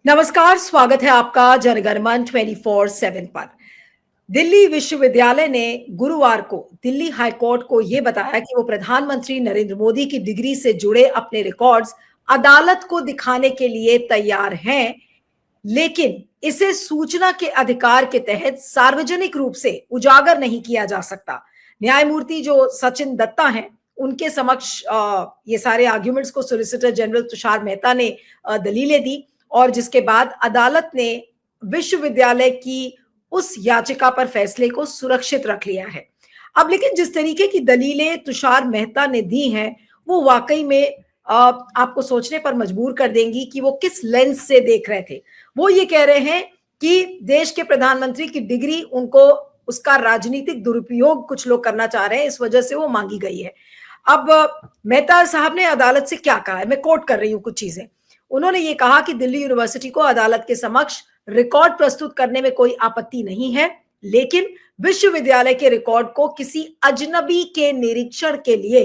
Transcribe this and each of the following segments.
नमस्कार, स्वागत है आपका जनगणमन 24/7 पर। दिल्ली विश्वविद्यालय ने गुरुवार को दिल्ली हाईकोर्ट को यह बताया कि वो प्रधानमंत्री नरेंद्र मोदी की डिग्री से जुड़े अपने रिकॉर्ड्स अदालत को दिखाने के लिए तैयार हैं, लेकिन इसे सूचना के अधिकार के तहत सार्वजनिक रूप से उजागर नहीं किया जा सकता। न्यायमूर्ति जो सचिन दत्ता हैं, उनके समक्ष ये सारे आर्ग्यूमेंट्स को सॉलिसिटर जनरल तुषार मेहता ने दलीलें दी और जिसके बाद अदालत ने विश्वविद्यालय की उस याचिका पर फैसले को सुरक्षित रख लिया है। अब लेकिन जिस तरीके की दलीलें तुषार मेहता ने दी हैं, वो वाकई में आपको सोचने पर मजबूर कर देंगी कि वो किस लेंस से देख रहे थे। वो ये कह रहे हैं कि देश के प्रधानमंत्री की डिग्री उनको उसका राजनीतिक दुरुपयोग कुछ लोग करना चाह रहे हैं, इस वजह से वो मांगी गई है। अब मेहता साहब ने अदालत से क्या कहा है, मैं कोट कर रही हूं कुछ चीजें। उन्होंने ये कहा कि दिल्ली यूनिवर्सिटी को अदालत के समक्ष रिकॉर्ड प्रस्तुत करने में कोई आपत्ति नहीं है, लेकिन विश्वविद्यालय के रिकॉर्ड को किसी अजनबी के निरीक्षण के लिए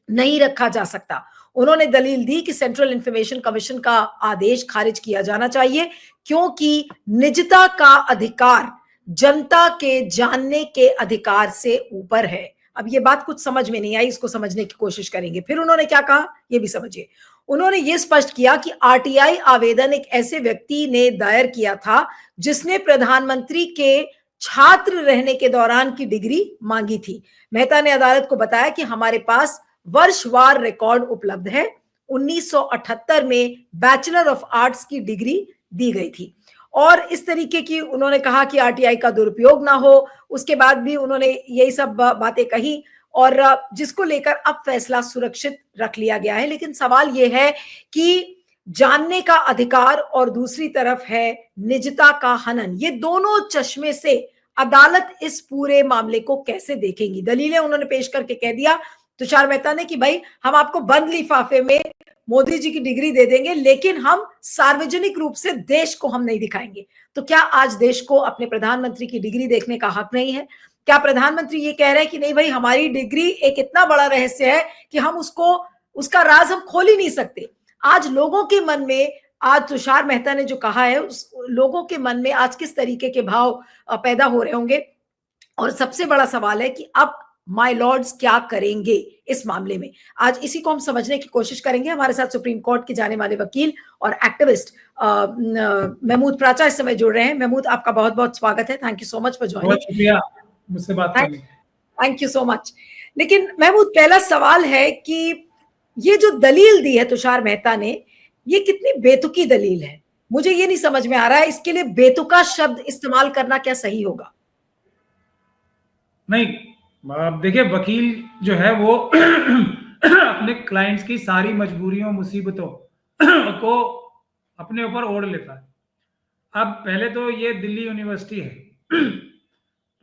नहीं रखा जा सकता। उन्होंने दलील दी कि सेंट्रल इंफॉर्मेशन कमीशन का आदेश खारिज किया जाना चाहिए, क्योंकि निजता का अधिकार जनता के जानने के अधिकार से ऊपर है। अब ये बात कुछ समझ में नहीं आई, इसको समझने की कोशिश करेंगे। फिर उन्होंने क्या कहा, ये भी समझिए। उन्होंने ये स्पष्ट किया कि आरटीआई आवेदन एक ऐसे व्यक्ति ने दायर किया था जिसने प्रधानमंत्री के छात्र रहने के दौरान की डिग्री मांगी थी। मेहता ने अदालत को बताया कि हमारे पास वर्षवार रिकॉर्ड उपलब्ध है। 1978 में बैचलर ऑफ आर्ट्स की डिग्री दी गई थी और इस तरीके की उन्होंने कहा कि आरटीआई का दुरुपयोग ना हो। उसके बाद भी उन्होंने यही सब बातें कही और जिसको लेकर अब फैसला सुरक्षित रख लिया गया है। लेकिन सवाल यह है कि जानने का अधिकार और दूसरी तरफ है निजता का हनन, ये दोनों चश्मे से अदालत इस पूरे मामले को कैसे देखेंगी। दलीलें उन्होंने पेश करके कह दिया तुषार मेहता ने कि भाई हम आपको बंद लिफाफे में मोदी जी की डिग्री दे देंगे, लेकिन हम सार्वजनिक रूप से देश को हम नहीं दिखाएंगे। तो क्या आज देश को अपने प्रधानमंत्री की डिग्री देखने का हक नहीं है? क्या प्रधानमंत्री ये कह रहे हैं कि नहीं भाई हमारी डिग्री एक इतना बड़ा रहस्य है कि हम उसका राज हम खोल ही नहीं सकते? आज लोगों के मन में, आज तुषार मेहता ने जो कहा है, उस लोगों के मन में आज किस तरीके के भाव पैदा हो रहे होंगे। और सबसे बड़ा सवाल है कि अब माय लॉर्ड्स क्या करेंगे इस मामले में। आज इसी को हम समझने की कोशिश करेंगे। हमारे साथ सुप्रीम कोर्ट के जाने वाले वकील और एक्टिविस्ट महमूद प्राचा इस समय जुड़ रहे हैं। महमूद, आपका बहुत बहुत स्वागत है। Thank you so much for joining. बहुत शुक्रिया मुझसे बात करने के लिए। Thank you so much. लेकिन महमूद, पहला सवाल है कि ये जो दलील दी है तुषार मेहता ने, ये कितनी बेतुकी दलील है? मुझे ये नहीं समझ में आ रहा है इसके लिए बेतुका शब्द इस्तेमाल करना क्या सही होगा? नहीं, देखिए, वकील जो है वो अपने क्लाइंट्स की सारी मजबूरियों मुसीबतों को अपने ऊपर ओढ़ लेता है। अब पहले तो ये दिल्ली यूनिवर्सिटी है।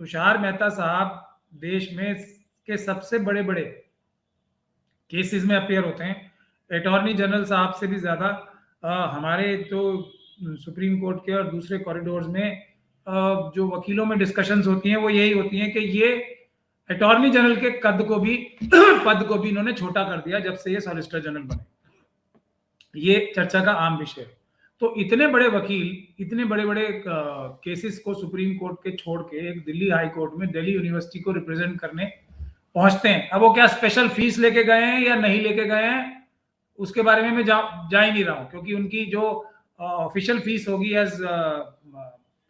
तुषार मेहता साहब देश में के सबसे बड़े बड़े केसेस में अपियर होते हैं। अटॉर्नी जनरल साहब से भी ज्यादा हमारे जो सुप्रीम कोर्ट के और दूसरे कॉरिडोर्स में जो वकीलों में डिस्कशंस होती हैं वो यही होती हैं कि ये अटॉर्नी जनरल के पद को भी इन्होंने छोटा कर दिया जब से ये सॉलिसिटर जनरल बने। ये चर्चा का आम विषय है। तो इतने बड़े वकील इतने बड़े बड़े केसेस को सुप्रीम कोर्ट के छोड़ के एक दिल्ली हाई कोर्ट में दिल्ली यूनिवर्सिटी को रिप्रेजेंट करने पहुंचते हैं। अब वो क्या स्पेशल फीस लेके गए हैं या नहीं लेके गए हैं, उसके बारे में मैं जा ही नहीं रहा हूँ, क्योंकि उनकी जो ऑफिशियल फीस होगी एज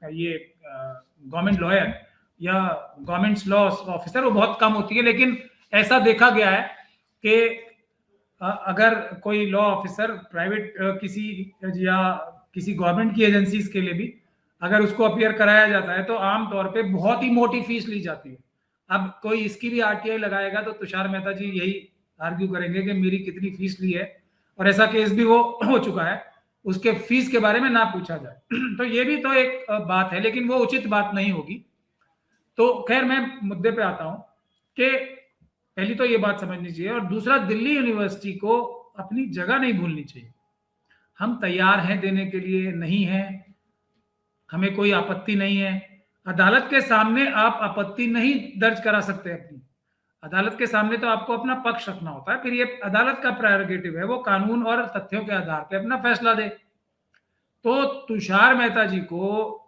ये गवर्नमेंट लॉयर या गवर्नमेंट लॉ ऑफिसर वो बहुत कम होती है। लेकिन ऐसा देखा गया है कि अगर कोई लॉ ऑफिसर प्राइवेट किसी गवर्नमेंट की एजेंसीज के लिए भी अगर उसको अपीयर कराया जाता है तो आम तौर पे बहुत ही मोटी फीस ली जाती है। अब कोई इसकी भी आरटीआई लगाएगा तो तुषार मेहता जी यही आर्ग्यू करेंगे कि मेरी कितनी फीस ली है, और ऐसा केस भी वो हो चुका है, उसके फीस के बारे में ना पूछा जाए। तो ये भी तो एक बात है, लेकिन वो उचित बात नहीं होगी। तो खैर मैं मुद्दे पे आता हूं कि पहली तो ये बात समझनी चाहिए, और दूसरा, दिल्ली यूनिवर्सिटी को अपनी जगह नहीं भूलनी चाहिए। हम तैयार हैं देने के लिए, नहीं है, हमें कोई आपत्ति नहीं है। अदालत के सामने आप आपत्ति नहीं दर्ज करा सकते अपनी। अदालत के सामने तो आपको अपना पक्ष रखना होता है, फिर ये अदालत का प्रायोरिटेटिव है, वो कानून और तथ्यों के आधार पर अपना फैसला दे। तो तुषार मेहता जी को,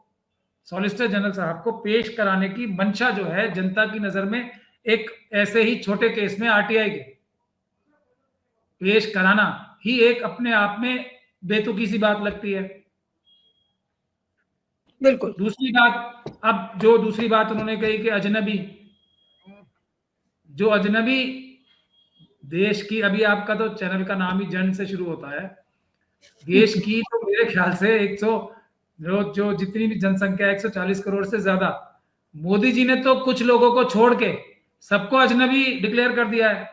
सॉलिसिटर जनरल साहब को पेश कराने की मंशा जो है जनता की नजर में, एक ऐसे ही छोटे केस में आरटीआई के पेश कराना ही एक अपने आप में बेतुकी सी बात लगती है। बिल्कुल। दूसरी बात, अब जो दूसरी बात उन्होंने कही कि अजनबी, जो अजनबी देश की, अभी आपका तो चैनल का नाम ही जन से शुरू होता है, देश की तो मेरे ख्याल से 100 जो जितनी भी जनसंख्या 140 करोड़ से ज्यादा, मोदी जी ने तो कुछ लोगों को छोड़ के सबको अजनबी डिक्लेयर कर दिया है।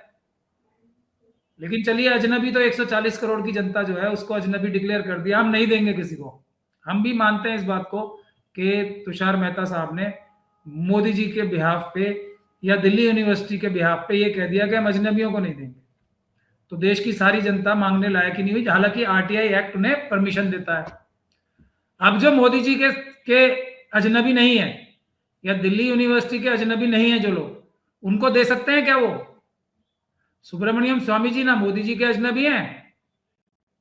लेकिन चलिए, अजनबी तो 140 करोड़ की जनता जो है उसको अजनबी डिक्लेयर कर दिया, हम नहीं देंगे किसी को। हम भी मानते हैं इस बात को कि तुषार मेहता साहब ने मोदी जी के बिहाफ पे या दिल्ली यूनिवर्सिटी के बिहाफ पे ये कह दिया कि हम अजनबियों को नहीं देंगे, तो देश की सारी जनता मांगने लायक ही नहीं हुई, हालांकि आरटीआई एक्ट उन्हें परमिशन देता है। अब जो मोदी जी के अजनबी नहीं है या दिल्ली यूनिवर्सिटी के अजनबी नहीं है जो लोग, उनको दे सकते हैं क्या? वो सुब्रमण्यम स्वामी जी ना मोदी जी के अजनबी हैं,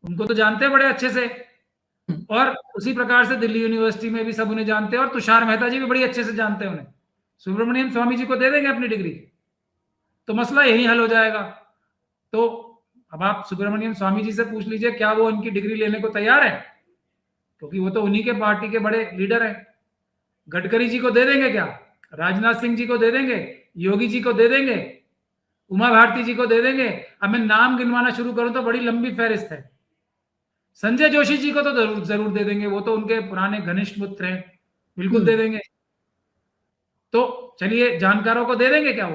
उनको तो जानते हैं बड़े अच्छे से, और उसी प्रकार से दिल्ली यूनिवर्सिटी में भी सब उन्हें जानते हैं, और तुषार मेहता जी भी बड़ी अच्छे से जानते हैं उन्हें। सुब्रमण्यम स्वामी जी को दे देंगे अपनी डिग्री, तो मसला यही हल हो जाएगा। तो अब आप सुब्रमण्यम स्वामी जी से पूछ लीजिए, क्या वो इनकी डिग्री लेने को तैयार है? क्योंकि वो तो उन्हीं के पार्टी के बड़े लीडर हैं। गडकरी जी को दे देंगे क्या? राजनाथ सिंह जी को दे देंगे? योगी जी को दे देंगे? उमा भारती जी को दे देंगे? अब मैं नाम गिनवाना शुरू करूं तो बड़ी लंबी फहरिस्त है। संजय जोशी जी को तो जरूर दे देंगे, वो तो उनके पुराने घनिष्ठ मित्र हैं, बिल्कुल दे देंगे। तो चलिए, जानकारों को दे देंगे क्या?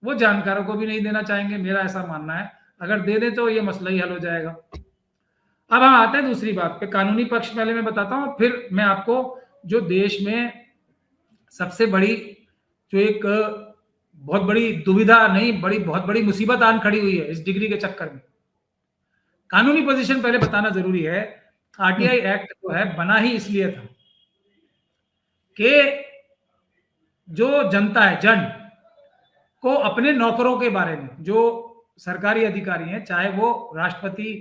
वो जानकारों को भी नहीं देना चाहेंगे, मेरा ऐसा मानना है। अगर दे दें तो ये मसला ही हल हो जाएगा। अब हम आते हैं दूसरी बात पे, कानूनी पक्ष पहले मैं बताता हूं, फिर मैं आपको जो देश में सबसे बड़ी, जो एक बहुत बड़ी दुविधा नहीं, बहुत बड़ी मुसीबत आन खड़ी हुई है इस डिग्री के चक्कर में, कानूनी पोजीशन पहले बताना जरूरी है। आरटीआई एक्ट जो है बना ही इसलिए था कि जो जनता है, जन को अपने नौकरों के बारे में, जो सरकारी अधिकारी हैं, चाहे वो राष्ट्रपति,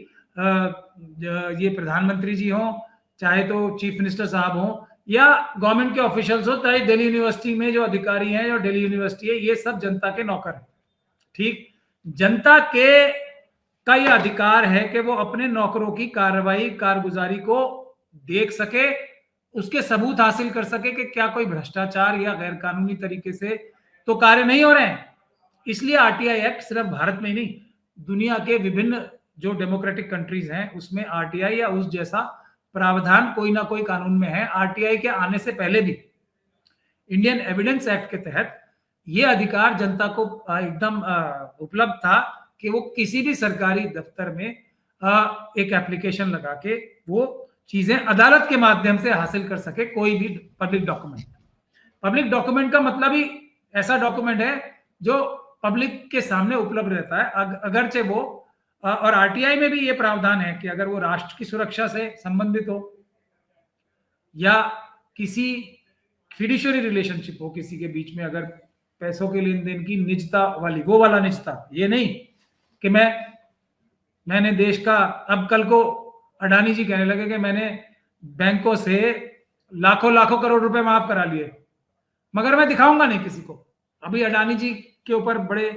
ये प्रधानमंत्री जी हों, चाहे तो चीफ मिनिस्टर साहब हों, या गवर्नमेंट के ऑफिशियल्स हो, चाहे दिल्ली यूनिवर्सिटी में जो अधिकारी हैं, जो दिल्ली यूनिवर्सिटी है, ये सब जनता के नौकर हैं। ठीक, जनता के का यह अधिकार है कि वो अपने नौकरों की कार्रवाई, कारगुजारी को देख सके, उसके सबूत हासिल कर सके कि क्या कोई भ्रष्टाचार या गैर कानूनी तरीके से तो कार्य नहीं हो रहे हैं। इसलिए आरटीआई एक्ट सिर्फ भारत में ही नहीं, दुनिया के विभिन्न जो डेमोक्रेटिक कंट्रीज हैं उसमें आरटीआई या उस जैसा प्रावधान कोई ना कोई कानून में है। आरटीआई के आने से पहले भी इंडियन एविडेंस एक्ट के तहत यह अधिकार जनता को एकदम उपलब्ध था कि वो किसी भी सरकारी दफ्तर में एक एप्लीकेशन लगा के वो चीजें अदालत के माध्यम से हासिल कर सके, कोई भी पब्लिक डॉक्यूमेंट। पब्लिक डॉक्यूमेंट का मतलब ही ऐसा डॉक्यूमेंट है जो पब्लिक के सामने उपलब्ध रहता है, अगरचे वो, और आरटीआई में भी ये प्रावधान है कि अगर वो राष्ट्र की सुरक्षा से संबंधित हो या किसी फिड्यूशियरी रिलेशनशिप हो किसी के बीच में, अगर पैसों के लेन देन की निजता वाली, वो वाला निजता, ये नहीं कि मैंने देश का, अब कल को अडानी जी कहने लगे कि मैंने बैंकों से लाखों करोड़ रुपए माफ करा लिए, मगर मैं दिखाऊंगा नहीं किसी को। अभी अडानी जी के ऊपर बड़े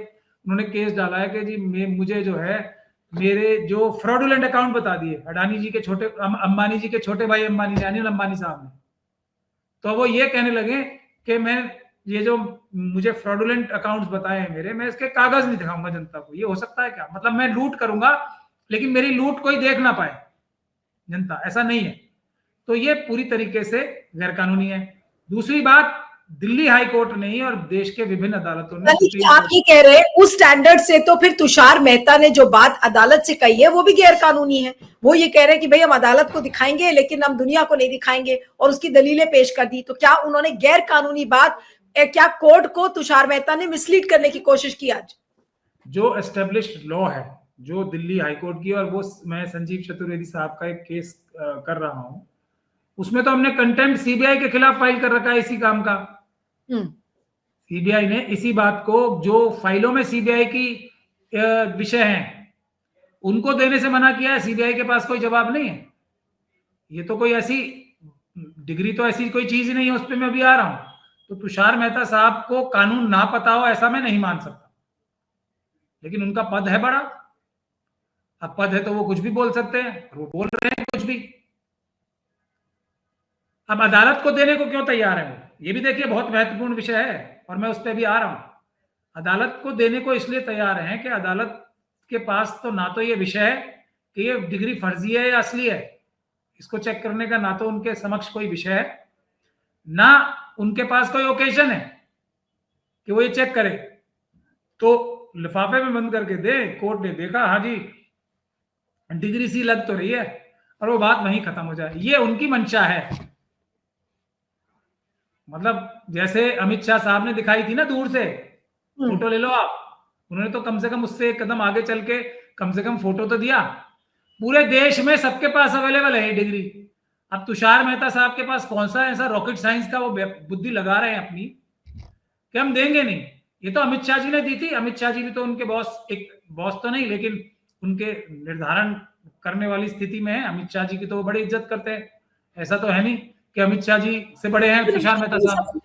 उन्होंने केस डाला है कि जी मुझे जो है मेरे जो फ्रॉडुलेंट अकाउंट बता दिए अडानी जी के छोटे, अंबानी जी के छोटे भाई अंबानी, अनिल अंबानी साहब ने, तो वो ये कहने लगे कि मैं ये जो मुझे फ्रॉडुलेंट अकाउंट्स बताए हैं मेरे, मैं इसके कागज नहीं दिखाऊंगा जनता को। ये हो सकता है क्या? मतलब मैं लूट करूंगा लेकिन मेरी लूट कोई देख ना पाए जनता, ऐसा नहीं है। तो ये पूरी तरीके से गैर कानूनी है। दूसरी बात, दिल्ली हाई कोर्ट नहीं और देश के विभिन्न अदालतों ने, आप ये कह रहे हैं उस स्टैंडर्ड से, तो फिर तुषार मेहता ने जो बात अदालत से कही है वो भी गैर कानूनी है। वो ये कह रहे हैं कि भाई हम अदालत को दिखाएंगे लेकिन हम दुनिया को नहीं दिखाएंगे, और उसकी दलीलें पेश कर दी। तो क्या उन्होंने गैर कानूनी बात, क्या कोर्ट को तुषार मेहता ने मिसलीड करने की कोशिश की? आज जो एस्टेब्लिश्ड लॉ है, जो दिल्ली हाई कोर्ट की, और वो मैं संजीव चतुर्वेदी साहब का एक केस कर रहा हूं, उसमें तो हमने कंटेम्प्ट सीबीआई के खिलाफ फाइल कर रखा है इसी काम का। सीबीआई ने इसी बात को, जो फाइलों में सीबीआई की विषय हैं उनको देने से मना किया है। सीबीआई के पास कोई जवाब नहीं है। ये तो कोई ऐसी डिग्री तो ऐसी कोई चीज ही नहीं है उस पर मैं अभी आ रहा हूं। तो तुषार मेहता साहब को कानून ना पता हो ऐसा मैं नहीं मान सकता, लेकिन उनका पद है बड़ा। अब पद है तो वो कुछ भी बोल सकते हैं, और वो बोल रहे हैं कुछ भी। अब अदालत को देने को क्यों तैयार है वो, ये भी देखिए बहुत महत्वपूर्ण विषय है, और मैं उस पर भी आ रहा हूं। अदालत को देने को इसलिए तैयार है कि अदालत के पास तो ना तो ये विषय है कि ये डिग्री फर्जी है या असली है, इसको चेक करने का ना तो उनके समक्ष कोई विषय है, ना उनके पास कोई ओकेजन है कि वो ये चेक करे। तो लिफाफे में बंद करके दे, कोर्ट ने देखा हाँ जी डिग्री सी लग तो रही है, और वो बात वहीं खत्म हो जाए, ये उनकी मंशा है। मतलब जैसे अमित शाह साहब ने दिखाई थी ना दूर से, फोटो ले लो आप, उन्होंने तो कम से कम उससे एक कदम आगे चल के कम से कम फोटो तो दिया। पूरे देश में सबके पास अवेलेबल है ये डिग्री। अब तुषार मेहता साहब के पास कौन सा ऐसा रॉकेट साइंस का वो बुद्धि लगा रहे हैं अपनी कि हम देंगे नहीं। ये तो अमित शाह जी ने दी थी। अमित शाह जी भी तो उनके बॉस, एक बॉस तो नहीं लेकिन उनके निर्धारण करने वाली स्थिति में है। अमित शाह जी की तो वो बड़ी इज्जत करते हैं, ऐसा तो है नहीं कि अमित शाह जी से बड़े हैं तुषार मेहता साहब।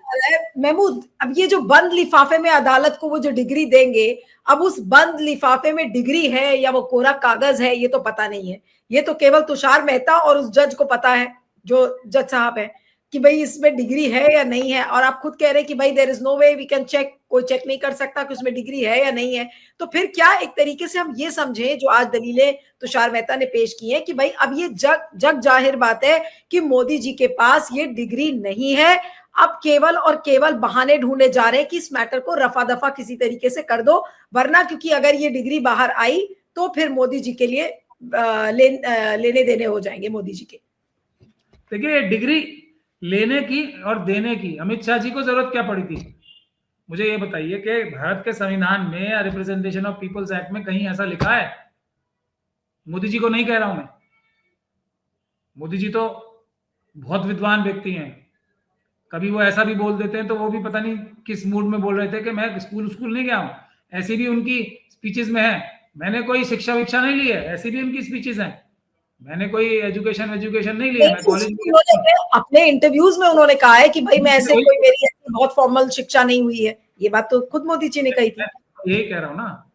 महमूद, अब ये जो बंद लिफाफे में अदालत को वो जो डिग्री देंगे, अब उस बंद लिफाफे में डिग्री है या वो कोरा कागज है ये तो पता नहीं है। ये तो केवल तुषार मेहता और उस जज को पता है, जो जज साहब है, कि भाई इसमें डिग्री है या नहीं है। और आप खुद कह रहे हैं कि भाई there is no way we can check, कोई चेक नहीं कर सकता कि उसमें डिग्री है या नहीं है। तो फिर क्या एक तरीके से हम ये समझें जो आज दलीलें तुषार मेहता ने पेश की हैं कि भाई अब ये जग जाहिर बात है कि मोदी जी के पास ये डिग्री नहीं है, अब केवल और केवल बहाने ढूंढे जा रहे हैं कि इस मैटर को रफा दफा किसी तरीके से कर दो, वरना क्योंकि अगर ये डिग्री बाहर आई तो फिर मोदी जी के लिए लेने देने हो जाएंगे मोदी जी के। देखिए डिग्री लेने की और देने की अमित शाह जी को जरूरत क्या पड़ी थी? मुझे ये बताइए कि भारत के संविधान में या रिप्रेजेंटेशन ऑफ पीपल्स एक्ट में कहीं ऐसा लिखा है? मोदी जी को नहीं कह रहा हूं मैं, मोदी जी तो बहुत विद्वान व्यक्ति हैं, कभी वो ऐसा भी बोल देते हैं तो वो भी पता नहीं किस मूड में बोल रहे थे कि मैं स्कूल नहीं गया हूं, ऐसी भी उनकी स्पीचेस में है। मैंने कोई शिक्षा विक्षा नहीं ली है, ऐसी भी उनकी स्पीचेस हैं। मैंने कोई एजुकेशन नहीं लिया, मैं कॉलेज में। अपने इंटरव्यूज में उन्होंने कहा है कि भाई मैं ऐसे कोई मेरी ऐसी बहुत फॉर्मल शिक्षा नहीं हुई है, ये बात तो खुद मोदी जी ने कही थी। यही कह रहा हूं ना।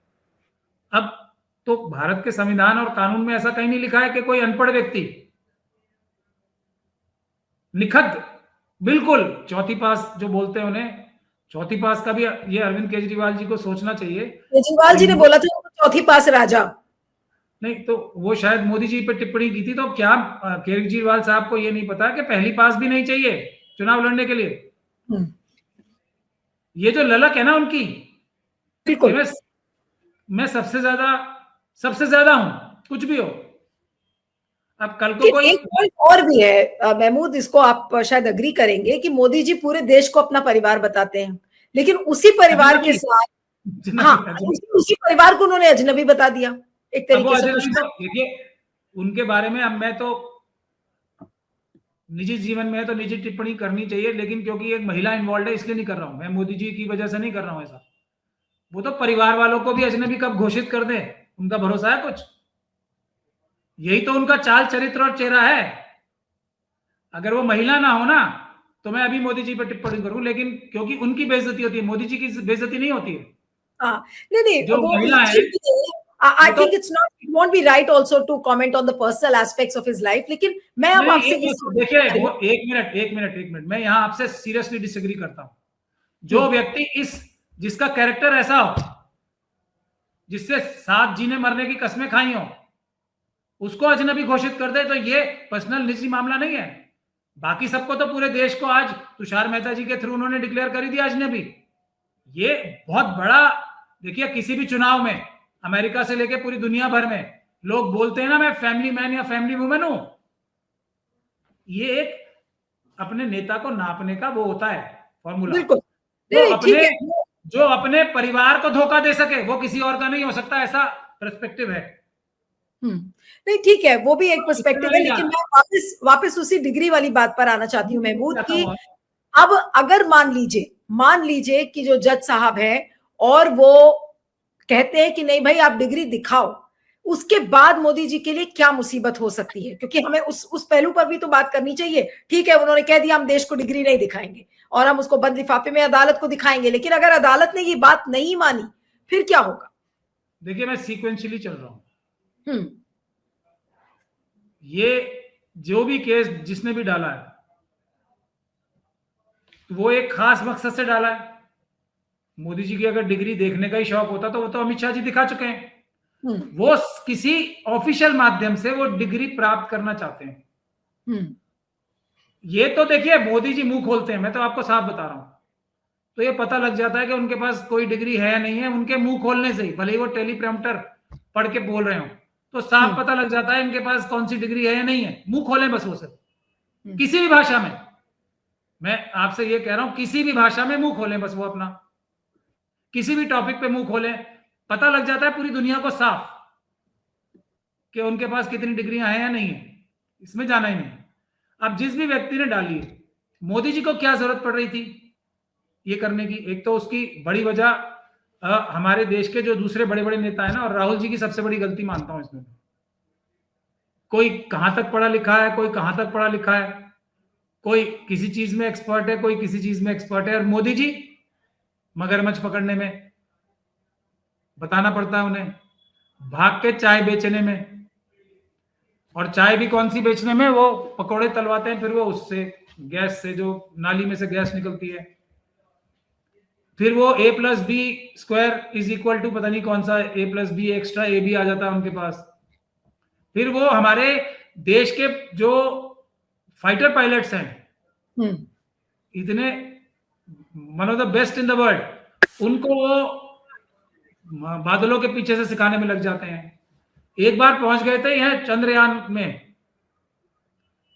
अब तो भारत के संविधान और कानून में ऐसा कहीं नहीं लिखा है कि कोई अनपढ़ व्यक्ति निखत बिल्कुल चौथी पास जो बोलते हैं उन्हें, चौथी पास का भी ये अरविंद केजरीवाल जी को सोचना चाहिए। केजरीवाल जी ने बोला था चौथी पास राजा, नहीं तो वो शायद मोदी जी पे टिप्पणी की थी। तो क्या केजरीवाल साहब को ये नहीं पता कि पहली पास भी नहीं चाहिए चुनाव लड़ने के लिए? ये जो ललक है ना उनकी, बिल्कुल मैं सबसे ज्यादा हूं, कुछ भी हो। अब कल को कोई एक पॉइंट और भी है महमूद, इसको आप शायद अग्री करेंगे कि मोदी जी पूरे देश को अपना परिवार बताते हैं, लेकिन उसी परिवार के साथ उसी परिवार को उन्होंने अजनबी बता दिया एक तरीके से। देखिए उनके बारे में अब मैं तो निजी जीवन में है तो निजी टिप्पणी करनी चाहिए, लेकिन क्योंकि एक महिला इन्वॉल्व है इसलिए नहीं कर रहा हूं। मैं मोदी जी की वजह से नहीं कर रहा हूं ऐसा। वो तो परिवार वालों को भी अजनबी कब घोषित कर दे, उनका भरोसा है कुछ? यही तो उनका चाल चरित्र और चेहरा है। अगर वो महिला ना हो ना तो मैं अभी मोदी जी पर टिप्पणी करूं, लेकिन क्योंकि उनकी बेइज्जती होती है, मोदी जी की बेइज्जती नहीं होती है। नहीं जो महिला है, I think it's not, it won't be right also to comment on the personal aspects of his life, लेकिन मैं अब आपसे देखिए वो एक मिनट मैं यहाँ आपसे सीरियसली डिसएग्री करता हूँ। जो व्यक्ति जिसका कैरेक्टर ऐसा हो, जिससे साथ जीने मरने की कस्में खाई हो, उसको अजनबी घोषित कर दे तो ये पर्सनल निजी मामला नहीं है। बाकी सबको तो पूरे देश को आज तुषार मेहता जी के थ्रू उन्होंने डिक्लेयर कर दिया अजनबी। ये बहुत बड़ा, देखिए किसी भी चुनाव में अमेरिका से लेकर पूरी दुनिया भर में लोग बोलते हैं ना मैं फैमिली मैन या फैमिली वुमेन हूं। ये एक अपने नेता को नापने का वो होता है फॉर्मूला। जो अपने परिवार को धोखा दे सके वो किसी और का नहीं हो सकता, ऐसा पर्सपेक्टिव है। नहीं ठीक है, वो भी एक पर्सपेक्टिव है, लेकिन मैं वापस उसी डिग्री वाली बात पर आना चाहती हूँ महमूद कि अब अगर मान लीजिए कि जो जज साहब है और वो कहते हैं कि नहीं भाई आप डिग्री दिखाओ, उसके बाद मोदी जी के लिए क्या मुसीबत हो सकती है, क्योंकि हमें उस पहलू पर भी तो बात करनी चाहिए। ठीक है, उन्होंने कह दिया हम देश को डिग्री नहीं दिखाएंगे और हम उसको बंद लिफाफे में अदालत को दिखाएंगे, लेकिन अगर अदालत ने ये बात नहीं मानी फिर क्या होगा? देखिए, मैं सीक्वेंशियली चल रहा हूं। हम्म। ये जो भी केस जिसने भी डाला है वो एक खास मकसद से डाला है। मोदी जी की अगर डिग्री देखने का ही शौक होता तो वो तो अमित शाह जी दिखा चुके हैं। वो किसी ऑफिशियल माध्यम से वो डिग्री प्राप्त करना चाहते हैं। ये तो देखिए, मोदी जी मुंह खोलते हैं, मैं तो आपको साफ बता रहा हूं, तो ये पता लग जाता है कि उनके पास कोई डिग्री है या नहीं है, उनके मुंह खोलने से ही, भले ही वो टेलीप्रॉम्प्टर पढ़ के बोल रहे हो, तो साफ पता लग जाता है इनके पास कौन सी डिग्री है या नहीं है। मुंह खोलें बस वो सब, किसी भी भाषा में, मैं आपसे ये कह रहा हूं, किसी भी भाषा में मुंह खोलें बस वो अपना, किसी भी टॉपिक पे मुंह खोलें, पता लग जाता है पूरी दुनिया को साफ कि उनके पास कितनी डिग्रियां हैं या नहीं है। इसमें जाना ही नहीं। अब जिस भी व्यक्ति ने डाली है, मोदी जी को क्या जरूरत पड़ रही थी ये करने की? एक तो उसकी बड़ी वजह हमारे देश के जो दूसरे बड़े बड़े नेता है ना, और राहुल जी की सबसे बड़ी गलती मानता हूं इसमें, कोई कहां तक पढ़ा लिखा है, कोई कहां तक पढ़ा लिखा है, कोई किसी चीज में एक्सपर्ट है, कोई किसी चीज में एक्सपर्ट है, और मोदी जी मगरमच्छ पकड़ने में बताना पड़ता है उन्हें, भाग के चाय बेचने में, और चाय भी कौन सी बेचने में, वो पकौड़े तलवाते हैं, फिर वो उससे गैस से, जो नाली में से गैस निकलती है, फिर वो a+b² पता नहीं कौन सा a+b एक्स्ट्रा ए भी आ जाता है उनके पास। फिर वो हमारे देश के जो फाइटर पायलट्स हैं, इतने one of the best in the world, उनको वो बादलों के पीछे से सिखाने में लग जाते हैं। एक बार पहुंच गए थे यह चंद्रयान में,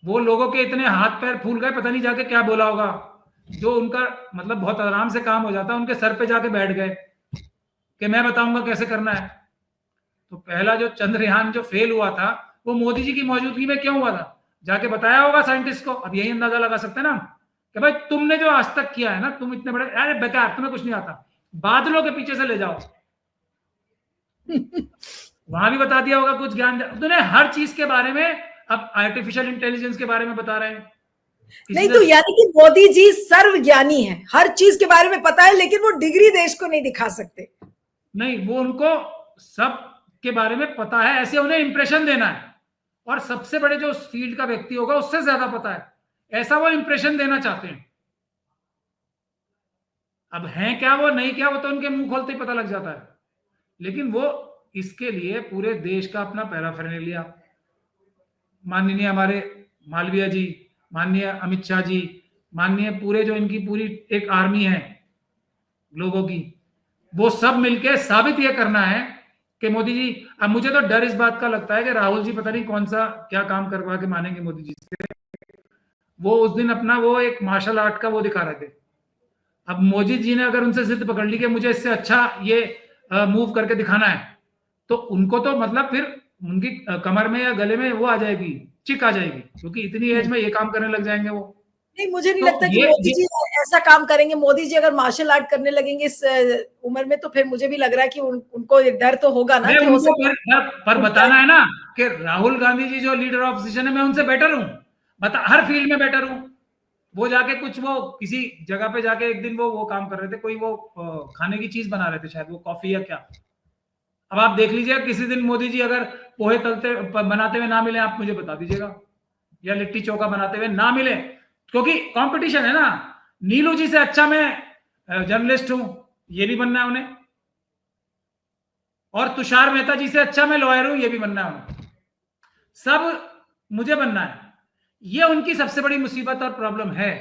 वो लोगों के इतने हाथ पैर फूल गए, पता नहीं जाके क्या बोला होगा, जो उनका मतलब बहुत आराम से काम हो जाता, उनके सर पे जाके बैठ गए कि मैं बताऊंगा कैसे करना है। तो पहला जो चंद्रयान जो फेल हुआ था, वो मोदी जी की मौजूदगी में क्यों हुआ था? जाके बताया होगा साइंटिस्ट को। अब यही अंदाजा लगा सकते हैं ना कि भाई तुमने जो आज तक किया है ना, तुम इतने बड़े, अरे बेकार, तुम्हें कुछ नहीं आता, बादलों के पीछे से ले जाओ। वहां भी बता दिया होगा कुछ ज्ञान, उन्होंने हर चीज के बारे में, अब आर्टिफिशियल इंटेलिजेंस के बारे में बता रहे हैं। नहीं तो यानी कि मोदी जी सर्वज्ञानी है, हर चीज के बारे में पता है, लेकिन वो डिग्री देश को नहीं दिखा सकते। नहीं, वो उनको सब के बारे में पता है, ऐसे उन्हें इंप्रेशन देना है, और सबसे बड़े जो उस फील्ड का व्यक्ति होगा उससे ज्यादा पता है, ऐसा वो इंप्रेशन देना चाहते हैं। अब हैं क्या वो, नहीं क्या, वो तो उनके मुंह खोलते ही पता लग जाता है। लेकिन वो इसके लिए पूरे देश का अपना पैराफेरनेलिया, माननीय हमारे मालवीय जी, माननीय अमित शाह जी, माननीय पूरे जो इनकी पूरी एक आर्मी है लोगों की, वो सब मिलके साबित ये करना है कि मोदी जी, अब मुझे तो डर इस बात का लगता है कि राहुल जी पता नहीं कौन सा क्या काम करवा के मानेंगे मोदी जी से। वो उस दिन अपना वो एक मार्शल आर्ट का वो दिखा रहे थे। अब मोदी जी ने अगर उनसे जिद पकड़ ली कि मुझे इससे अच्छा ये मूव करके दिखाना है, तो उनको तो मतलब फिर उनकी कमर में या गले में वो आ जाएगी, चिक आ जाएगी, क्योंकि इतनी एज में ये काम करने लग जाएंगे वो। नहीं, मुझे नहीं लगता कि मोदी जी ऐसा काम करेंगे। मोदी जी अगर मार्शल आर्ट करने लगेंगे इस उम्र में, तो फिर मुझे भी लग रहा है कि उनको डर तो होगा ना कि उनको पर बताना है ना कि राहुल गांधी जी जो लीडर ऑफ ऑपोजिशन है, मैं उनसे बेटर हूं, हर फील्ड में बेटर हूं। वो जाके कुछ वो किसी जगह पे जाके एक दिन वो काम कर रहे थे, कोई वो खाने की चीज बना रहे थे शायद, वो कॉफी या क्या। अब आप देख लीजिएगा, किसी दिन मोदी जी अगर पोहे तलते बनाते हुए ना मिले, आप मुझे बता दीजिएगा, या लिट्टी चोखा बनाते हुए ना मिले, क्योंकि कंपटीशन है ना। नीलू जी से अच्छा मैं जर्नलिस्ट हूं, ये भी बनना है उन्हें, और तुषार मेहता जी से अच्छा मैं लॉयर हूं, ये भी बनना है उन्हें, सब मुझे बनना है। ये उनकी सबसे बड़ी मुसीबत और प्रॉब्लम है।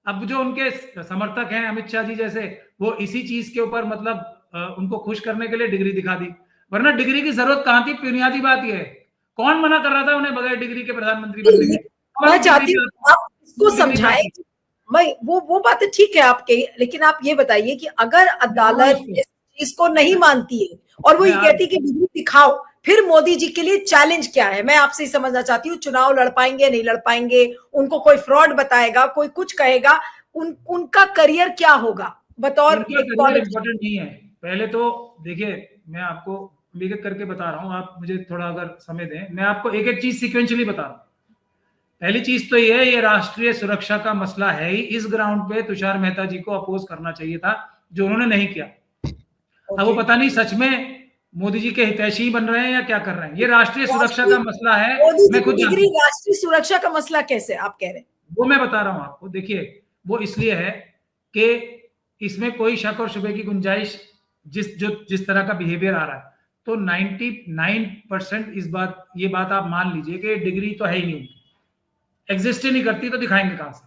अब जो उनके समर्थक हैं अमित शाह जी जैसे, वो इसी चीज के ऊपर मतलब उनको खुश करने के लिए डिग्री दिखा दी, वरना डिग्री की जरूरत कहां थी? बुनियादी बात यह है, कौन मना कर रहा था उन्हें बगैर डिग्री के प्रधानमंत्री बनने के? मैं चाहती हूँ आप इसको समझाएं। मैं वो बात ठीक है आपके, लेकिन आप ये बताइए कि अगर अदालत इस चीज को नहीं मानती है और वो ये कहती है कि डिग्री दिखाओ, फिर मोदी जी के लिए चैलेंज क्या है? मैं आपसे समझना चाहती हूँ, चुनाव लड़ पाएंगे नहीं लड़ पाएंगे, उनको कोई फ्रॉड बताएगा, कोई कुछ कहेगा, उनका करियर क्या होगा बतौर इम्पोर्टेंट नहीं है। पहले तो देखिए, मैं आपको एक एक करके बता रहा हूँ, आप मुझे थोड़ा अगर समय दें, मैं आपको एक एक चीज सिक्वेंशली बता रहा हूँ। पहली चीज तो ये है, ये राष्ट्रीय सुरक्षा का मसला है ही। इस ग्राउंड पे तुषार मेहता जी को अपोज करना चाहिए था, जो उन्होंने नहीं किया। अब वो पता नहीं सच में मोदी जी के हितैषी बन रहे हैं या क्या कर रहे हैं। ये राष्ट्रीय सुरक्षा का मसला है, मोदी जी मैं की खुद डिग्री राष्ट्रीय सुरक्षा का मसला कैसे आप कह रहे हैं? वो मैं बता रहा हूं आपको। देखिए, वो इसलिए है कि इसमें कोई शक और शुबे की गुंजाइश, जिस तरह का बिहेवियर आ रहा है, तो 99% ये बात आप मान लीजिए कि डिग्री तो है ही नहीं, एग्जिस्ट ही नहीं करती, तो दिखाएंगे कहां से।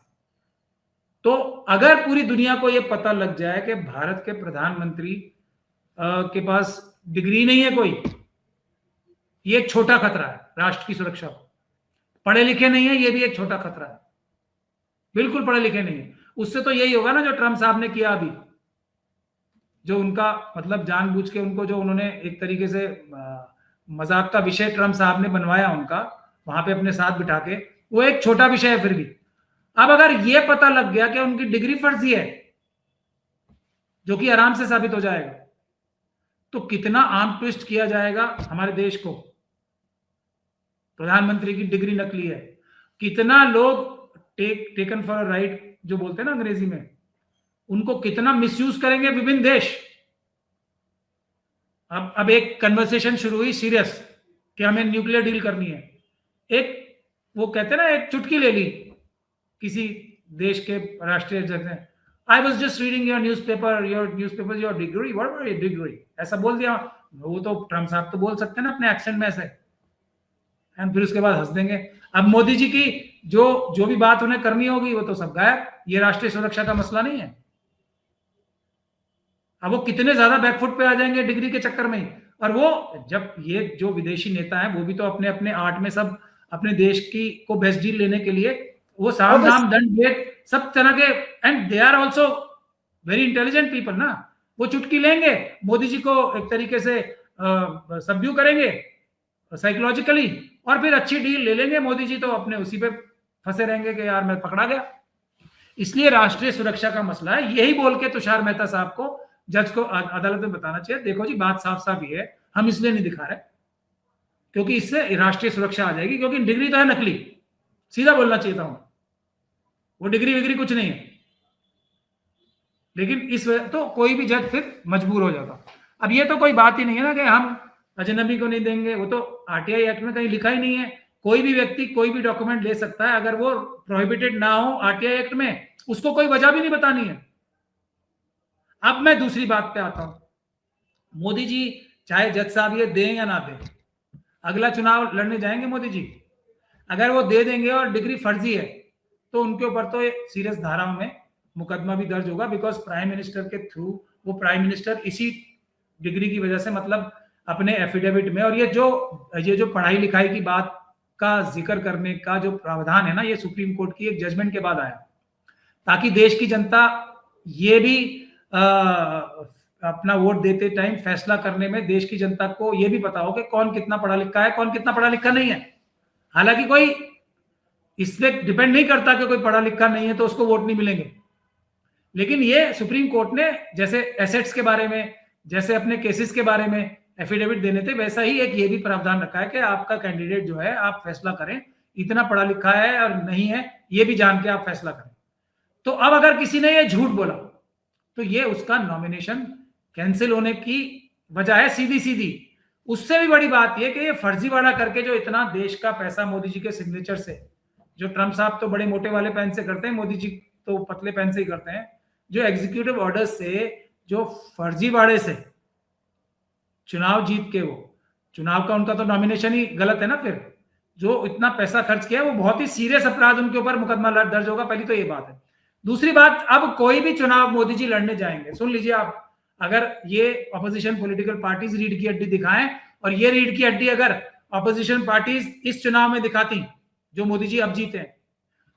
तो अगर पूरी दुनिया को यह पता लग जाए कि भारत के प्रधानमंत्री के पास डिग्री नहीं है कोई, ये एक छोटा खतरा है राष्ट्र की सुरक्षा को। पढ़े लिखे नहीं है, ये भी एक छोटा खतरा है। बिल्कुल पढ़े लिखे नहीं है। उससे तो यही होगा ना जो ट्रम्प साहब ने किया अभी, जो उनका मतलब जानबूझ के उनको, जो उन्होंने एक तरीके से मजाक का विषय ट्रम्प साहब ने बनवाया उनका, वहां पे अपने साथ बिठा के, वो एक छोटा विषय है फिर भी। अब अगर ये पता लग गया कि उनकी डिग्री फर्जी है, जो कि आराम से साबित हो जाएगा, तो कितना आर्म ट्विस्ट किया जाएगा हमारे देश को। प्रधानमंत्री की डिग्री नकली है, कितना लोग टेकन फॉर अ राइट जो बोलते हैं ना अंग्रेजी में, उनको कितना मिसयूज करेंगे विभिन्न देश। अब एक कन्वर्सेशन शुरू हुई सीरियस कि हमें न्यूक्लियर डील करनी है। एक वो कहते हैं ना, एक चुटकी ले ली किसी देश के राष्ट्रीय अध्यक्ष ने, I was just reading your newspaper your degree, what were your degree, ऐसा बोल दिया। वो तो ट्रम्प साहब तो बोल सकते हैं ना अपने एक्सेंट में ऐसे, एंड फिर उसके बाद हंस देंगे। अब मोदी जी की जो भी बात उन्हें करनी होगी वो तो सब गायब। ये राष्ट्रीय सुरक्षा का मसला नहीं है। अब वो कितने ज्यादा बैकफुट पे आ जाएंगे डिग्री के चक्कर में। और वो जब ये जो विदेशी नेता हैं, वो भी तो अपने अपने आर्ट में सब अपने देश की को बेस्ट डील लेने के लिए वो साम दाम दंड भेद सब तरह के, and they are also very intelligent people ना। वो चुटकी लेंगे, मोदी जी को एक तरीके से सबड्यू करेंगे साइकोलॉजिकली, और फिर अच्छी डील ले लेंगे। मोदी जी तो अपने उसी पे फंसे रहेंगे कि यार मैं पकड़ा गया। इसलिए राष्ट्रीय सुरक्षा का मसला है। यही बोल के तुषार मेहता साहब को, जज को, अदालत में बताना चाहिए, देखो जी बात साफ साफ ये है, हम इसलिए नहीं दिखा रहे क्योंकि इससे राष्ट्रीय सुरक्षा आ जाएगी, क्योंकि डिग्री तो है नकली। सीधा बोलना चाहिए था, वो डिग्री विग्री कुछ नहीं है। लेकिन इस वजह तो कोई भी जज फिर मजबूर हो जाता। अब ये तो कोई बात ही नहीं है ना कि हम अजनबी को नहीं देंगे, वो तो आरटीआई एक्ट में कहीं लिखा ही नहीं है। कोई भी व्यक्ति कोई भी डॉक्यूमेंट ले सकता है, अगर वो प्रोहिबिटेड ना हो आरटीआई एक्ट में, उसको कोई वजह भी नहीं बतानी है। अब मैं दूसरी बात पे आता हूं। मोदी जी चाहे जज साहब ये दें या ना दें, अगला चुनाव लड़ने जाएंगे मोदी जी, अगर वो दे देंगे और डिग्री फर्जी है तो उनके ऊपर तो सीरियस धाराओं में मुकदमा भी दर्ज होगा, बिकॉज प्राइम मिनिस्टर के थ्रू, वो प्राइम मिनिस्टर इसी डिग्री की वजह से मतलब अपने एफिडेविट में, और ये जो पढ़ाई लिखाई की बात का जिक्र करने का जो प्रावधान है ना, ये सुप्रीम कोर्ट की एक जजमेंट के बाद आया, ताकि देश की जनता ये भी अपना वोट देते टाइम फैसला करने में देश की जनता को ये भी पता हो कि कौन कितना पढ़ा लिखा है, कौन कितना पढ़ा लिखा नहीं है। हालांकि कोई इससे डिपेंड नहीं करता कि कोई पढ़ा लिखा नहीं है तो उसको वोट नहीं मिलेंगे, लेकिन ये सुप्रीम कोर्ट ने जैसे एसेट्स के बारे में, जैसे अपने केसेस के बारे में एफिडेविट देने थे, वैसा ही एक ये भी प्रावधान रखा है कि आपका कैंडिडेट जो है, आप फैसला करें इतना पढ़ा लिखा है और नहीं है, ये भी जान के आप फैसला करें। तो अब अगर किसी ने ये झूठ बोला तो ये उसका नॉमिनेशन कैंसिल होने की वजह है सीधी सीधी। उससे भी बड़ी बात यह कि ये फर्जीवाड़ा करके जो इतना देश का पैसा मोदी जी के सिग्नेचर से, जो ट्रम्प साहब तो बड़े मोटे वाले पेन से करते हैं, मोदी जी तो पतले पेन से ही करते हैं, जो एग्जीक्यूटिव ऑर्डर से, जो फर्जीवाड़े से चुनाव जीत के, वो चुनाव का उनका तो नॉमिनेशन ही गलत है ना। फिर जो इतना पैसा खर्च किया, वो बहुत ही सीरियस अपराध, उनके ऊपर मुकदमा दर्ज होगा। पहली तो ये बात है। दूसरी बात, अब कोई भी चुनाव मोदी जी लड़ने जाएंगे, सुन लीजिए आप, अगर ये ऑपोजिशन पॉलिटिकल पार्टीज रीढ़ की हड्डी दिखाएं, और ये रीढ़ की हड्डी अगर ऑपोजिशन पार्टीज इस चुनाव में दिखाती जो मोदी जी अब जीते हैं,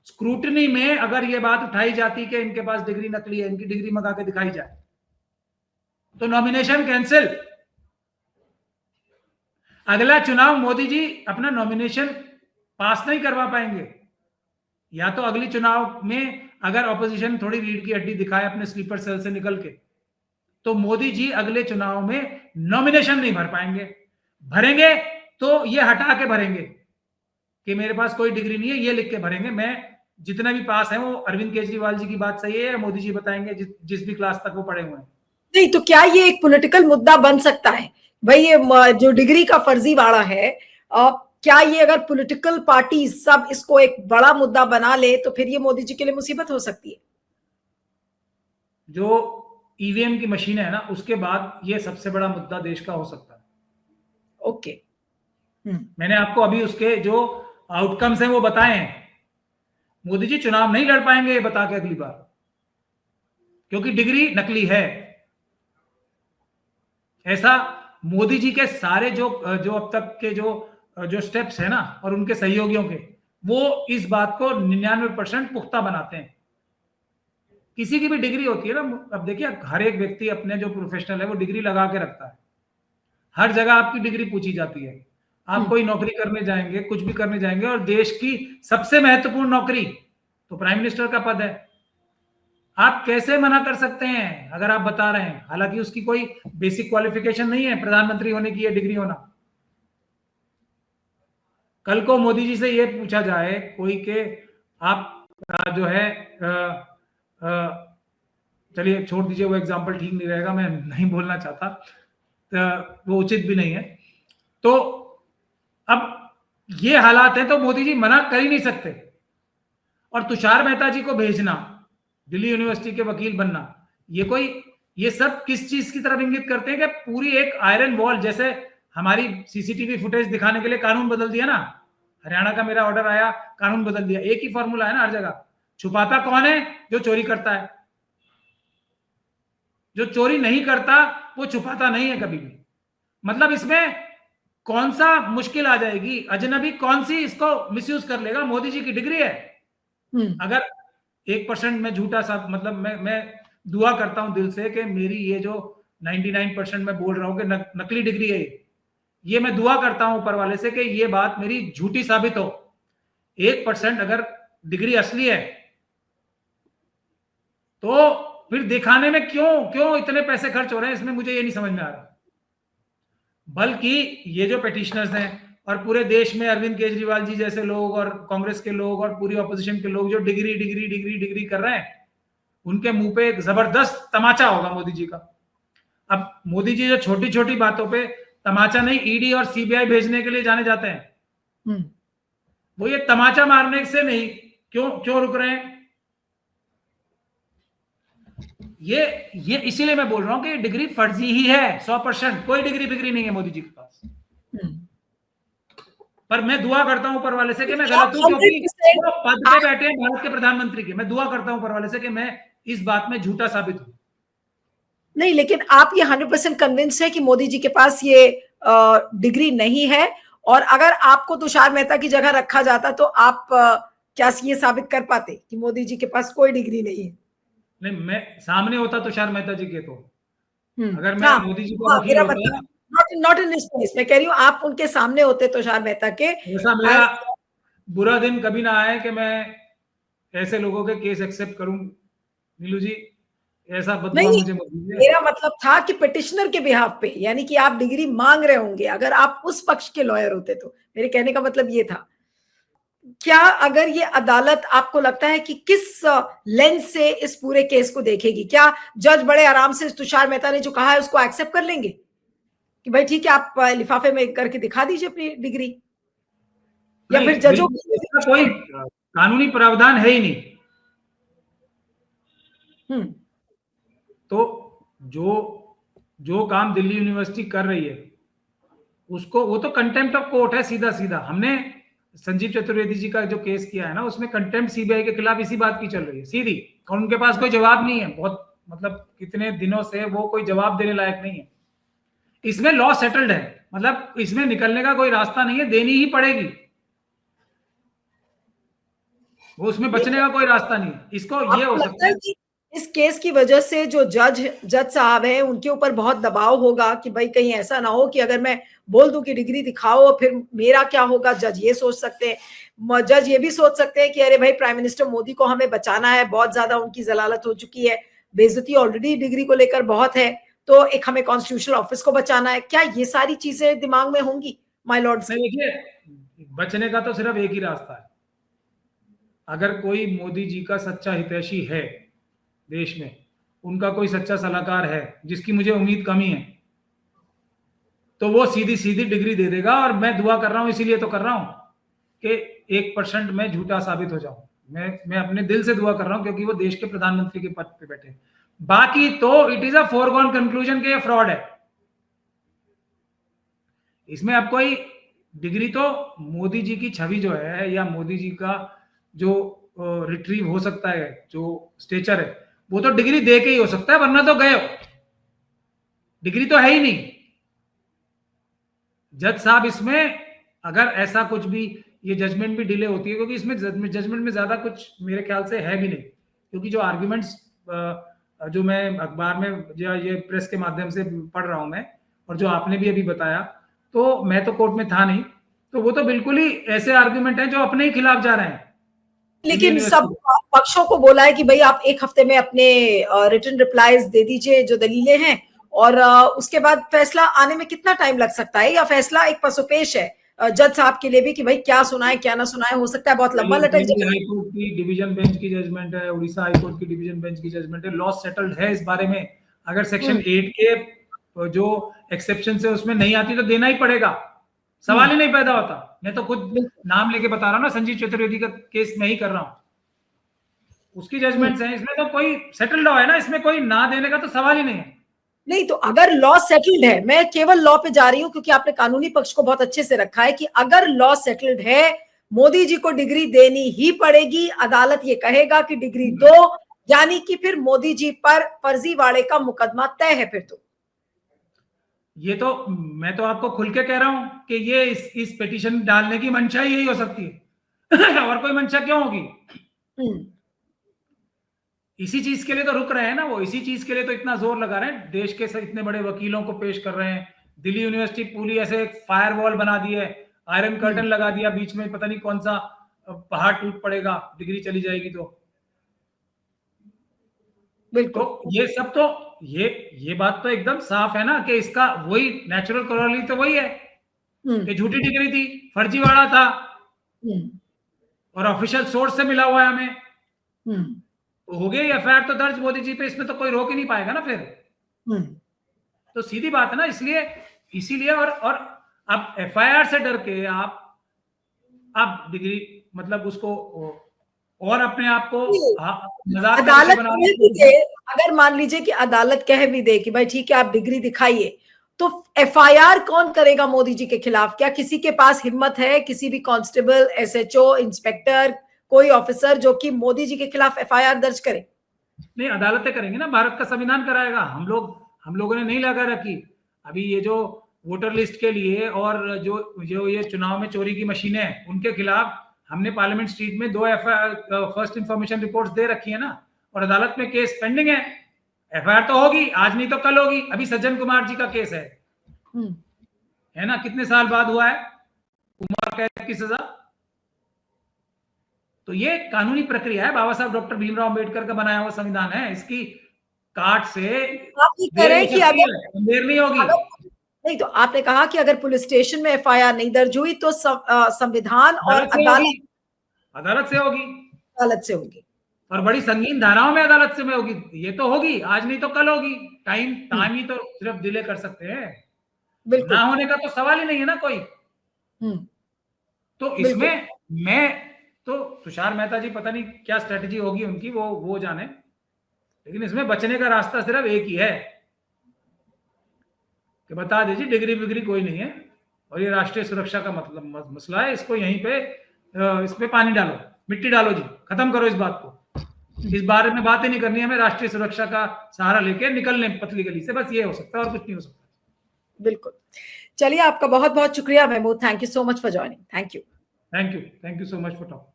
स्क्रूटनी में अगर ये बात उठाई जाती कि इनके पास डिग्री नकली है, इनकी डिग्री मंगा के दिखाई जाए, तो नॉमिनेशन कैंसिल। अगला चुनाव मोदी जी अपना नॉमिनेशन पास नहीं करवा पाएंगे। या तो अगली चुनाव में अगर ऑपोजिशन थोड़ी रीढ़ की हड्डी दिखाए अपने स्लीपर सेल से निकल के, तो मोदी जी अगले चुनाव में नॉमिनेशन नहीं भर पाएंगे। भरेंगे तो ये हटा के भरेंगे कि मेरे पास कोई डिग्री नहीं है, ये लिख के भरेंगे। मैं जितना भी पास है, वो अरविंद केजरीवाल जी की बात सही है या मोदी जी बताएंगे, जिस भी क्लास तक वो पढ़े हुए हैं। नहीं तो क्या ये एक पॉलिटिकल मुद्दा बन सकता है भाई, ये जो डिग्री का फर्जीवाड़ा है, क्या ये अगर पॉलिटिकल पार्टी सब इसको एक बड़ा मुद्दा बना ले तो फिर ये मोदी जी के लिए मुसीबत हो सकती है? जो ईवीएम की मशीन है ना, उसके बाद ये सबसे बड़ा मुद्दा देश का हो सकता है। ओके। मैंने आपको अभी उसके जो आउटकम्स हैं वो बताए हैं। मोदी जी चुनाव नहीं लड़ पाएंगे ये बता के अगली बार, क्योंकि डिग्री नकली है। ऐसा मोदी जी के सारे जो अब तक के जो स्टेप्स है ना, और उनके सहयोगियों के, वो इस बात को 99% पुख्ता बनाते हैं। किसी की भी डिग्री होती है ना, अब देखिए हर एक व्यक्ति अपने जो प्रोफेशनल है वो डिग्री लगा के रखता है। हर जगह आपकी डिग्री पूछी जाती है। आप कोई नौकरी करने जाएंगे, कुछ भी करने जाएंगे, और देश की सबसे महत्वपूर्ण नौकरी तो प्राइम मिनिस्टर का पद है। आप कैसे मना कर सकते हैं अगर आप बता रहे हैं, हालांकि उसकी कोई बेसिक क्वालिफिकेशन नहीं है प्रधानमंत्री होने की, या डिग्री होना। कल को मोदी जी से ये पूछा जाए कोई के आप जो है, चलिए छोड़ दीजिए, वो एग्जाम्पल ठीक नहीं रहेगा, मैं नहीं बोलना चाहता, वो उचित भी नहीं है। तो अब ये हालात है तो मोदी जी मना कर ही नहीं सकते। और तुषार मेहता जी को भेजना, दिल्ली यूनिवर्सिटी के वकील बनना, ये सब किस चीज की तरफ इंगित करते हैं कि पूरी एक आयरन वॉल, जैसे हमारी सीसीटीवी फुटेज दिखाने के लिए कानून बदल दिया ना, हरियाणा का मेरा ऑर्डर आया, कानून बदल दिया। एक ही फॉर्मूला है ना हर जगह, छुपाता कौन है? जो चोरी करता है। जो चोरी नहीं करता वो छुपाता नहीं है कभी भी। मतलब इसमें कौन सा मुश्किल आ जाएगी? अजनबी कौन सी इसको मिसयूज कर लेगा? मोदी जी की डिग्री है। अगर 1% में झूठा सा, मतलब मैं दुआ करता हूं दिल से कि मेरी ये जो 99% मैं बोल रहा हूं कि नकली डिग्री है, ये मैं दुआ करता हूं ऊपर वाले से कि ये बात मेरी झूठी साबित हो। 1% अगर डिग्री असली है तो फिर दिखाने में क्यों इतने पैसे खर्च हो रहे हैं, इसमें मुझे ये नहीं समझ में आ रहा। बल्कि ये जो पिटिशनर्स हैं और पूरे देश में अरविंद केजरीवाल जी जैसे लोग और कांग्रेस के लोग और पूरी ऑपोजिशन के लोग जो डिग्री कर रहे हैं, उनके मुंह पे एक जबरदस्त तमाचा होगा मोदी जी का। अब मोदी जी जो छोटी छोटी बातों पे तमाचा नहीं, ईडी और सीबीआई भेजने के लिए जाने जाते हैं, वो ये तमाचा मारने से नहीं, क्यों रुक रहे हैं? ये इसीलिए मैं बोल रहा हूं कि डिग्री फर्जी ही है 100%। कोई डिग्री नहीं है मोदी जी के पास। पर मैं दुआ करता हूं ऊपर वाले से कि मैं गलत हूं, क्योंकि वो पद पे बैठे हैं भारत के प्रधानमंत्री के। मैं दुआ करता हूं ऊपर वाले से कि मैं इस बात में झूठा साबित हूं। नहीं, लेकिन आप ये 100% कन्विंस है कि मोदी जी के पास ये डिग्री नहीं है, और अगर आपको तुषार मेहता की जगह रखा जाता तो आप क्या ये साबित कर पाते कि मोदी जी के पास कोई डिग्री नहीं है? नहीं, मैं सामने होता तुषार मेहता जी के, तो अगर मैं मोदी जी को वकील होता, नॉट इन दिस केस, मैं कह रही हूँ आप उनके सामने होते तुषार मेहता के, ऐसा मेरा बुरा दिन कभी ना आए कि मैं ऐसे लोगों के केस एक्सेप्ट करूं। नीलू जी, ऐसा बदला मुझे मत दीजिए। मेरा मतलब था कि पिटिशनर के बिहाफ पे, यानी कि आप डिग्री मांग रहे होंगे अगर आप उस पक्ष के लॉयर होते तो। मेरे कहने का मतलब ये था। क्या अगर ये अदालत, आपको लगता है कि किस लेंस से इस पूरे केस को देखेगी? क्या जज बड़े आराम से तुषार मेहता ने जो कहा है उसको एक्सेप्ट कर लेंगे कि भाई ठीक है, आप लिफाफे में करके दिखा दीजिए अपनी डिग्री? या फिर जजों का कोई कानूनी प्रावधान है ही नहीं। तो जो काम दिल्ली यूनिवर्सिटी कर रही है उसको, वो तो कंटेम्प्ट ऑफ कोर्ट है सीधा। हमने संजीव चतुर्वेदी जी का जो केस किया है ना, उसमें कंटेम्प्ट सीबीआई के खिलाफ इसी बात की चल रही है सीधी, और उनके पास कोई जवाब नहीं है। बहुत मतलब कितने दिनों से वो कोई जवाब देने लायक नहीं है। इसमें लॉ सेटल्ड है, मतलब इसमें निकलने का कोई रास्ता नहीं है, देनी ही पड़ेगी। वो उसमें बचने का कोई रास्ता नहीं है। इसको ये हो सकता है कि इस केस की वजह से जो जज साहब हैं उनके ऊपर बहुत दबाव होगा कि भाई कहीं ऐसा ना हो कि अगर मैं बोल दूं कि डिग्री दिखाओ फिर मेरा क्या होगा? जज ये सोच सकते हैं। जज ये भी सोच सकते हैं कि अरे भाई प्राइम मिनिस्टर मोदी को हमें बचाना है, बहुत ज्यादा उनकी जलालत हो चुकी है, बेइज्जती ऑलरेडी डिग्री को लेकर बहुत है, तो एक हमें कॉन्स्टिट्यूशनल ऑफिस को बचाना है। क्या ये सारी चीजें दिमाग में होंगी माय लॉर्ड्स? देखिए, बचने का तो सिर्फ एक ही रास्ता है। अगर कोई मोदी जी का सच्चा हितैषी है देश में, उनका कोई सच्चा सलाहकार है, जिसकी मुझे उम्मीद कम ही है, तो वो सीधी सीधी डिग्री दे देगा। और मैं दुआ कर रहा हूं, इसीलिए तो कर रहा हूं कि 1% में झूठा साबित हो जाऊं। मैं अपने दिल से दुआ कर रहा हूं, क्योंकि वो देश के प्रधानमंत्री के पद पे बैठे। बाकी तो it is a foregone conclusion कि ये फ्रॉड है। इसमें अब कोई डिग्री तो मोदी जी की छवि जो है, या मोदी जी का जो रिट्रीव हो सकता है, जो स्टेचर है, वो तो डिग्री दे के ही हो सकता है, वरना तो गए हो। डिग्री तो है ही नहीं। जज साहब, इसमें अगर ऐसा कुछ भी, ये जजमेंट भी डिले होती है, क्योंकि इसमें जजमेंट में ज्यादा कुछ मेरे ख्याल से है भी नहीं, क्योंकि जो आर्ग्यूमेंट्स जो मैं अखबार में या ये प्रेस के माध्यम से पढ़ रहा हूं मैं, और जो आपने भी अभी बताया, तो मैं तो कोर्ट में था नहीं, तो वो तो बिल्कुल ही ऐसे आर्ग्यूमेंट हैं जो अपने ही खिलाफ जा रहे हैं। लेकिन सब पक्षों को बोला है कि भाई आप 1 हफ्ते में अपने रिटन रिप्लाईज दे दीजिए जो दलीलें हैं, और उसके बाद फैसला आने में कितना टाइम लग सकता है, या फैसला एक पसोपेश है जज साहब के लिए भी कि भाई क्या सुनाए क्या ना सुनाए, हो सकता है बहुत लंबा लटक जाए। हाई कोर्ट की डिवीजन बेंच की जजमेंट है, उड़ीसा हाई कोर्ट की डिवीजन बेंच की जजमेंट है, लॉ सेटल्ड है इस बारे में। अगर सेक्शन 8 के जो एक्सेप्शन है उसमें नहीं आती तो देना ही पड़ेगा, सवाल ही नहीं पैदा होता। मैं तो खुद नाम लेके बता रहा हूँ ना, संजीव चतुर्वेदी का केस मैं ही कर रहा हूँ, उसकी जजमेंट्स हैं। इसमें तो कोई सेटल्ड लॉ है ना, इसमें कोई ना देने का तो सवाल ही नहीं है। नहीं, तो अगर लॉ सेटल्ड है, मैं केवल लॉ पे जा रही हूं क्योंकि आपने कानूनी पक्ष को बहुत अच्छे से रखा है कि अगर लॉ सेटल्ड है, मोदी जी को डिग्री देनी ही पड़ेगी, अदालत ये कहेगा कि डिग्री दो, यानी कि फिर मोदी जी पर फर्जीवाड़े का मुकदमा तय है। फिर तो ये तो मैं तो आपको खुल के कह रहा हूं कि ये इस पिटीशन डालने की मंशा यही हो सकती है और कोई मंशा क्यों होगी? इसी चीज के लिए तो रुक रहे हैं ना वो, इसी चीज के लिए तो इतना जोर लगा रहे हैं, देश के इतने बड़े वकीलों को पेश कर रहे हैं। दिल्ली यूनिवर्सिटी पूरी ऐसे एक फायर वॉल बना दी है, आयरन कर्टन लगा दिया बीच में, पता नहीं कौन सा पहाड़ टूट पड़ेगा, डिग्री चली जाएगी। तो बिल्कुल, तो ये सब तो ये बात तो एकदम साफ है ना कि इसका वही नेचुरल करोलरी तो वही है कि झूठी डिग्री थी, फर्जीवाड़ा था, और ऑफिशियल सोर्स से मिला हुआ है हमें, तो हो गई एफआईआर तो दर्ज मोदी जी पे, इसमें तो कोई रोक ही नहीं पाएगा ना फिर। तो सीधी बात है ना, इसीलिए और अब एफआईआर से डर के आप डिग्री मतलब उसको और अपने आप को अदालत कह भी दे, अगर मान लीजिए कि अदालत कह भी दे कि भाई ठीक है आप डिग्री दिखाइए, तो एफआईआर कौन करेगा मोदी जी के खिलाफ? क्या किसी के पास हिम्मत है, किसी भी कांस्टेबल, एसएचओ, इंस्पेक्टर, कोई ऑफिसर जो कि मोदी जी के खिलाफ एफआईआर दर्ज करे? नहीं, अदालतें करेंगे ना, भारत का संविधान कराएगा। हम लोगों ने नहीं लगा रखी। अभी ये जो वोटर लिस्ट के लिए और जो ये चुनाव में चोरी की मशीनें हैं, उनके खिलाफ हमने पार्लियामेंट स्ट्रीट में 2 फर्स्ट इंफॉर्मेशन रिपोर्ट्स दे रखी है ना, और अदालत में केस पेंडिंग है। एफआईआर तो होगी, आज नहीं तो कल होगी। अभी सज्जन कुमार जी का केस है ना, कितने साल बाद हुआ है, उम्र कैद की सजा। तो ये कानूनी प्रक्रिया है, बाबा साहब डॉक्टर भीमराव अंबेडकर का बनाया हुआ संविधान है, इसकी काट से देर नहीं होगी। नहीं, तो आपने कहा कि अगर पुलिस स्टेशन में एफआईआर नहीं दर्ज हुई तो संविधान और अदालत से होगी, और बड़ी संगीन धाराओं में अदालत से में होगी। ये तो होगी, आज नहीं तो कल होगी। टाइम ही तो सिर्फ डिले कर सकते हैं, ना होने का तो सवाल ही नहीं है ना कोई। तो इसमें मैं तो तुषार मेहता जी पता नहीं क्या स्ट्रेटजी होगी उनकी, वो जाने, लेकिन इसमें बचने का रास्ता सिर्फ एक ही है कि बता दीजिए डिग्री बिग्री कोई नहीं है, और ये राष्ट्रीय सुरक्षा का मतलब मसला है, इसको यहीं पे इस पे पानी डालो, मिट्टी डालो जी, खत्म करो इस बात को। इस बारे में बात ही नहीं करनी है हमें, राष्ट्रीय सुरक्षा का सहारा लेके निकलने पतली गली से, बस ये हो सकता है और कुछ नहीं हो सकता। बिल्कुल। चलिए, आपका बहुत बहुत शुक्रिया Mahmood, thank you so much for joining. Thank you so much for talk.